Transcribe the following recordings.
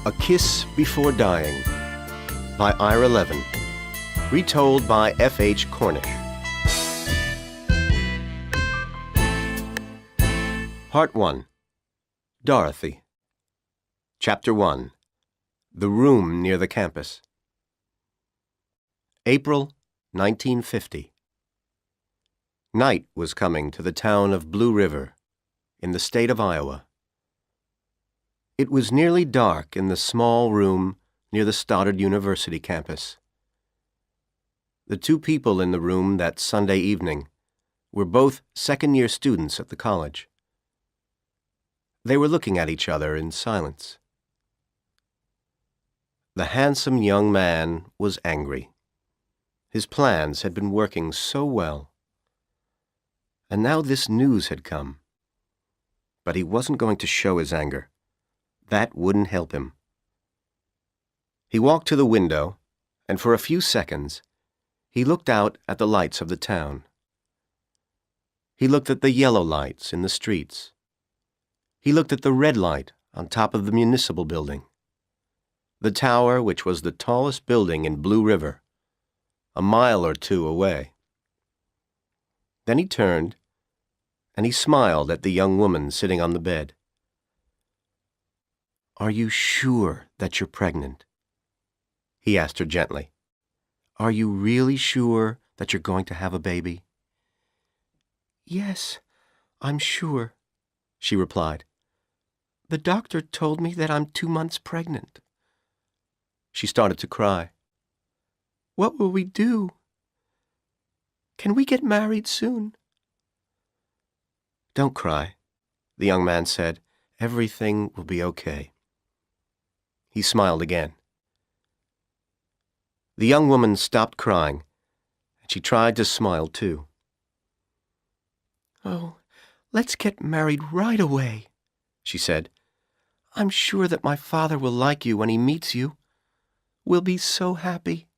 A Kiss Before Dying by Ira Levin. Retold by F.H. Cornish. Part 1. Dorothy. Chapter 1. The Room Near the Campus. April 1950. Night was coming to the town of Blue River, in the state of Iowa. It was nearly dark in the small room near the Stoddard University campus. The two people in the room that Sunday evening were both second-year students at the college. They were looking at each other in silence. The handsome young man was angry. His plans had been working so well. And now this news had come. But he wasn't going to show his anger. That wouldn't help him. He walked to the window, and for a few seconds, he looked out at the lights of the town. He looked at the yellow lights in the streets. He looked at the red light on top of the municipal building, the tower which was the tallest building in Blue River, a mile or two away. Then he turned, and he smiled at the young woman sitting on the bed. "Are you sure that you're pregnant?" he asked her gently. "Are you really sure that you're going to have a baby?" "Yes, I'm sure," she replied. "The doctor told me that I'm 2 months pregnant." She started to cry. "What will we do? Can we get married soon?" "Don't cry," the young man said. "Everything will be okay." He smiled again. The young woman stopped crying, and she tried to smile too. "Oh, let's get married right away," she said. "I'm sure that my father will like you when he meets you. We'll be so happy."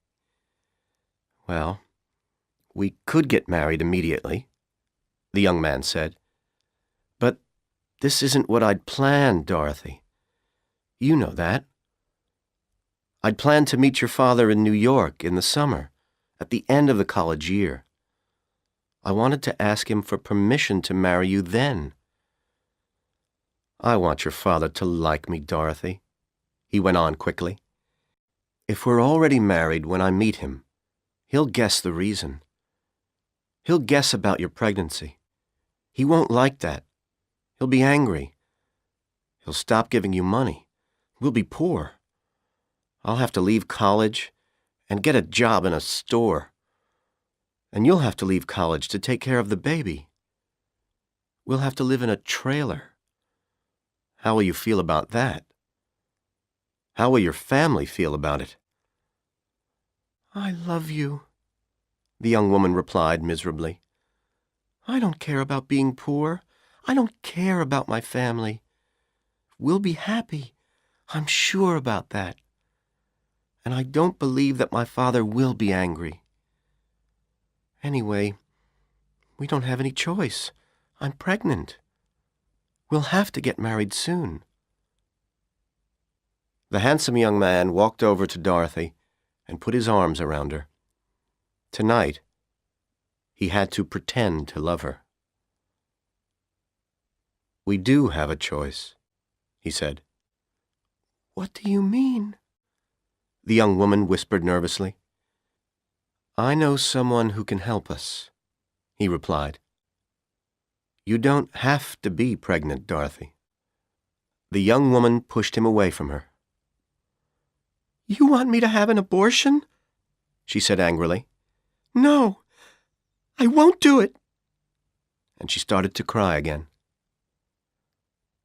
"Well, we could get married immediately," the young man said. "But this isn't what I'd planned, Dorothy. You know that. I'd planned to meet your father in New York in the summer, at the end of the college year. I wanted to ask him for permission to marry you then." "I want your father to like me, Dorothy," he went on quickly. "If we're already married when I meet him, he'll guess the reason. He'll guess about your pregnancy. He won't like that. He'll be angry. He'll stop giving you money. We'll be poor. I'll have to leave college and get a job in a store. And you'll have to leave college to take care of the baby. We'll have to live in a trailer. How will you feel about that? How will your family feel about it?" "I love you," the young woman replied miserably. "I don't care about being poor. I don't care about my family. We'll be happy. I'm sure about that. And I don't believe that my father will be angry. Anyway, we don't have any choice. I'm pregnant. We'll have to get married soon." The handsome young man walked over to Dorothy and put his arms around her. Tonight, he had to pretend to love her. "We do have a choice," he said. "What do you mean?" the young woman whispered nervously. "I know someone who can help us," he replied. "You don't have to be pregnant, Dorothy." The young woman pushed him away from her. "You want me to have an abortion?" she said angrily. "No, I won't do it." And she started to cry again.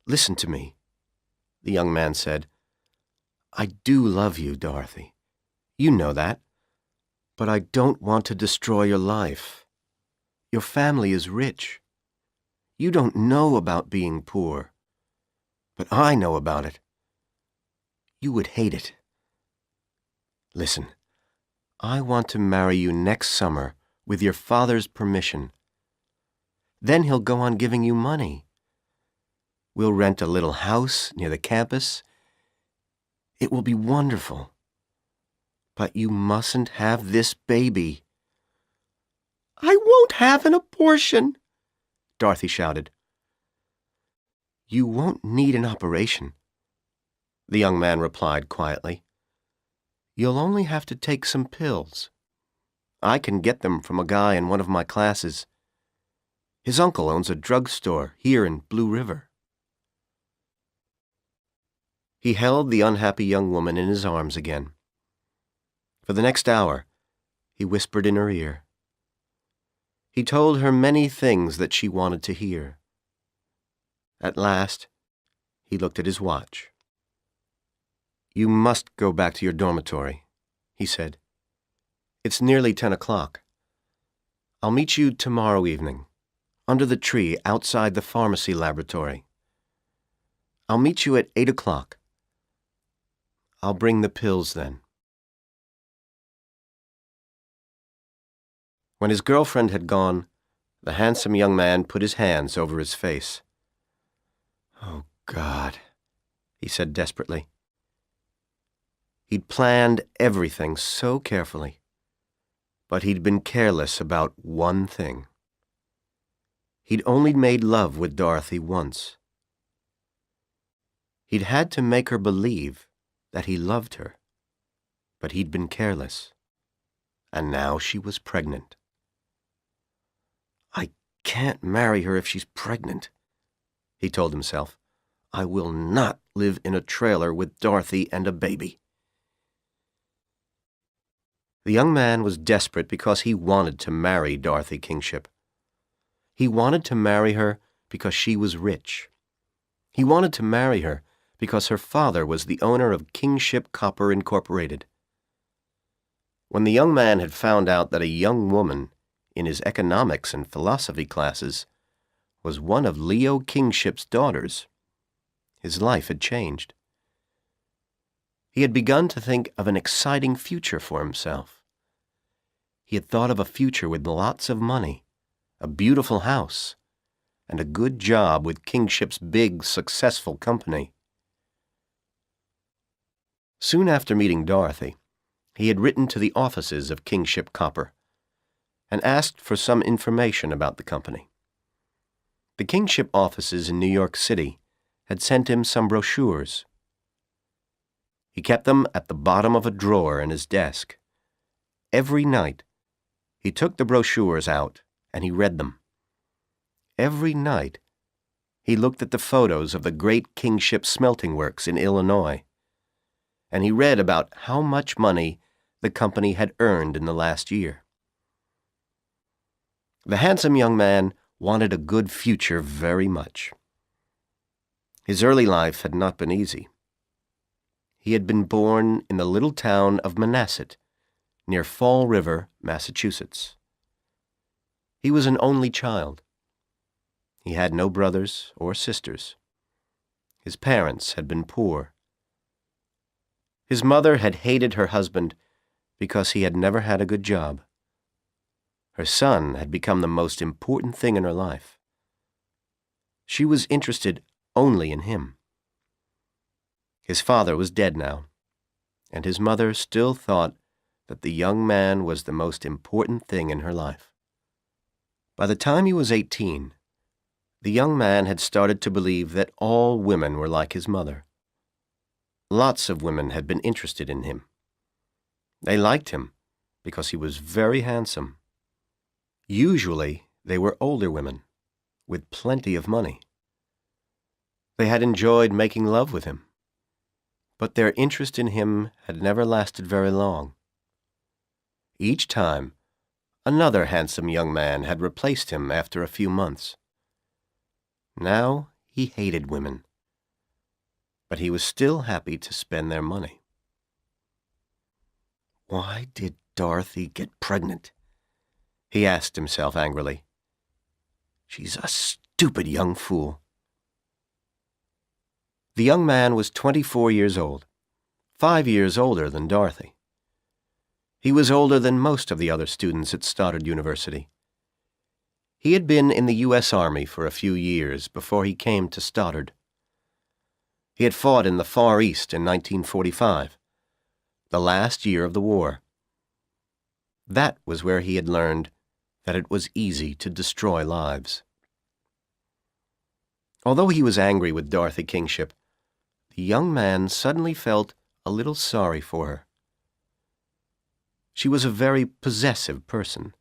"Listen to me," the young man said. "I do love you, Dorothy. You know that. But I don't want to destroy your life. Your family is rich. You don't know about being poor. But I know about it. You would hate it. Listen, I want to marry you next summer with your father's permission. Then he'll go on giving you money. We'll rent a little house near the campus, It will be wonderful. But you mustn't have this baby." "I won't have an abortion," Dorothy shouted. "You won't need an operation," the young man replied quietly. "You'll only have to take some pills. I can get them from a guy in one of my classes. His uncle owns a drugstore here in Blue River." He held the unhappy young woman in his arms again. For the next hour, he whispered in her ear. He told her many things that she wanted to hear. At last, he looked at his watch. "You must go back to your dormitory," he said. "It's nearly 10 o'clock. I'll meet you tomorrow evening, under the tree outside the pharmacy laboratory. I'll meet you at 8 o'clock. I'll bring the pills then." When his girlfriend had gone, the handsome young man put his hands over his face. "Oh, God," he said desperately. He'd planned everything so carefully, but he'd been careless about one thing. He'd only made love with Dorothy once. He'd had to make her believe that he loved her, but he'd been careless, and now she was pregnant. "I can't marry her if she's pregnant," he told himself. "I will not live in a trailer with Dorothy and a baby." The young man was desperate because he wanted to marry Dorothy Kingship. He wanted to marry her because she was rich. He wanted to marry her because her father was the owner of Kingship Copper Incorporated. When the young man had found out that a young woman in his economics and philosophy classes was one of Leo Kingship's daughters, his life had changed. He had begun to think of an exciting future for himself. He had thought of a future with lots of money, a beautiful house, and a good job with Kingship's big, successful company. Soon after meeting Dorothy, he had written to the offices of Kingship Copper and asked for some information about the company. The Kingship offices in New York City had sent him some brochures. He kept them at the bottom of a drawer in his desk. Every night, he took the brochures out and he read them. Every night, he looked at the photos of the great Kingship smelting works in Illinois, and he read about how much money the company had earned in the last year. The handsome young man wanted a good future very much. His early life had not been easy. He had been born in the little town of Manasset, near Fall River, Massachusetts. He was an only child. He had no brothers or sisters. His parents had been poor. His mother had hated her husband because he had never had a good job. Her son had become the most important thing in her life. She was interested only in him. His father was dead now, and his mother still thought that the young man was the most important thing in her life. By the time he was 18, the young man had started to believe that all women were like his mother. Lots of women had been interested in him. They liked him because he was very handsome. Usually, they were older women with plenty of money. They had enjoyed making love with him, but their interest in him had never lasted very long. Each time, another handsome young man had replaced him after a few months. Now he hated women, but he was still happy to spend their money. Why did Dorothy get pregnant? He asked himself angrily. She's a stupid young fool. The young man was 24 years old, 5 years older than Dorothy. He was older than most of the other students at Stoddard University. He had been in the U.S. Army for a few years before he came to Stoddard. He had fought in the Far East in 1945, the last year of the war. That was where he had learned that it was easy to destroy lives. Although he was angry with Dorothy Kingship, the young man suddenly felt a little sorry for her. She was a very possessive person,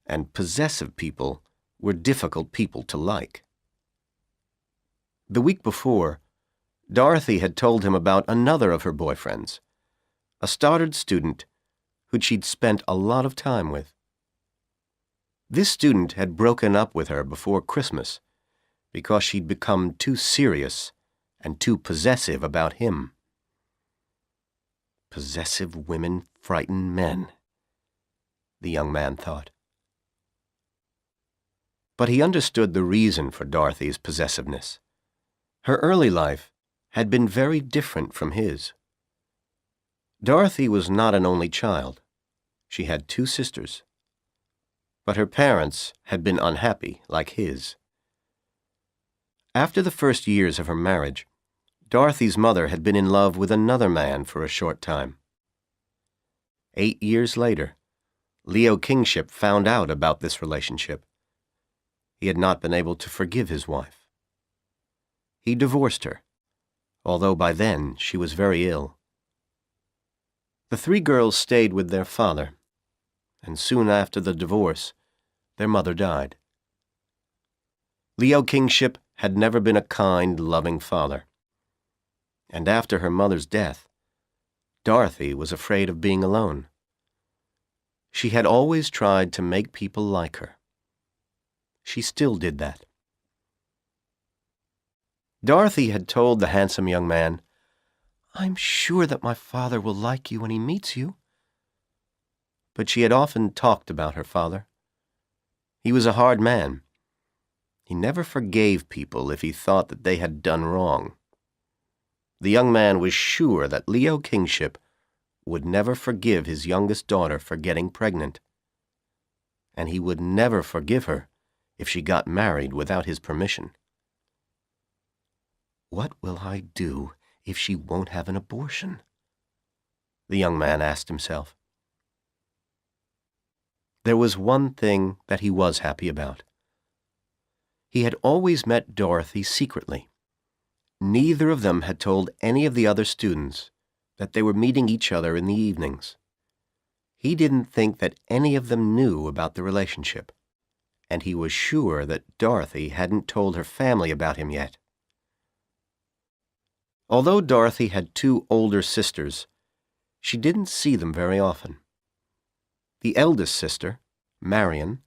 and possessive people were difficult people to like. The week before, Dorothy had told him about another of her boyfriends, a Stoddard student who she'd spent a lot of time with. This student had broken up with her before Christmas because she'd become too serious and too possessive about him. Possessive women frighten men, the young man thought. But he understood the reason for Dorothy's possessiveness. Her early life had been very different from his. Dorothy was not an only child. She had 2 sisters. But her parents had been unhappy, like his. After the first years of her marriage, Dorothy's mother had been in love with another man for a short time. 8 years later, Leo Kingship found out about this relationship. He had not been able to forgive his wife. He divorced her, although by then she was very ill. The 3 girls stayed with their father, and soon after the divorce, their mother died. Leo Kingship had never been a kind, loving father. And after her mother's death, Dorothy was afraid of being alone. She had always tried to make people like her. She still did that. Dorothy had told the handsome young man, "I'm sure that my father will like you when he meets you." But she had often talked about her father. He was a hard man. He never forgave people if he thought that they had done wrong. The young man was sure that Leo Kingship would never forgive his youngest daughter for getting pregnant. And he would never forgive her if she got married without his permission. What will I do if she won't have an abortion? The young man asked himself. There was one thing that he was happy about. He had always met Dorothy secretly. Neither of them had told any of the other students that they were meeting each other in the evenings. He didn't think that any of them knew about the relationship, and he was sure that Dorothy hadn't told her family about him yet. Although Dorothy had 2 older sisters, she didn't see them very often. The eldest sister, Marion,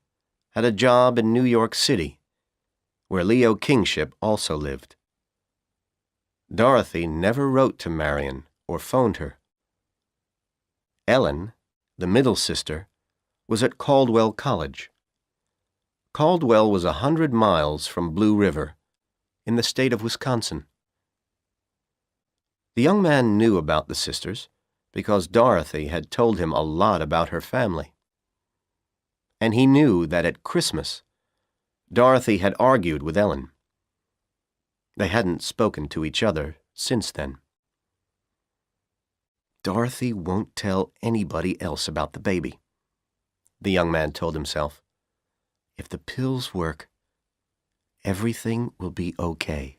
had a job in New York City, where Leo Kingship also lived. Dorothy never wrote to Marion or phoned her. Ellen, the middle sister, was at Caldwell College. Caldwell was 100 miles from Blue River, in the state of Wisconsin. The young man knew about the sisters because Dorothy had told him a lot about her family. And he knew that at Christmas, Dorothy had argued with Ellen. They hadn't spoken to each other since then. Dorothy won't tell anybody else about the baby, the young man told himself. If the pills work, everything will be okay.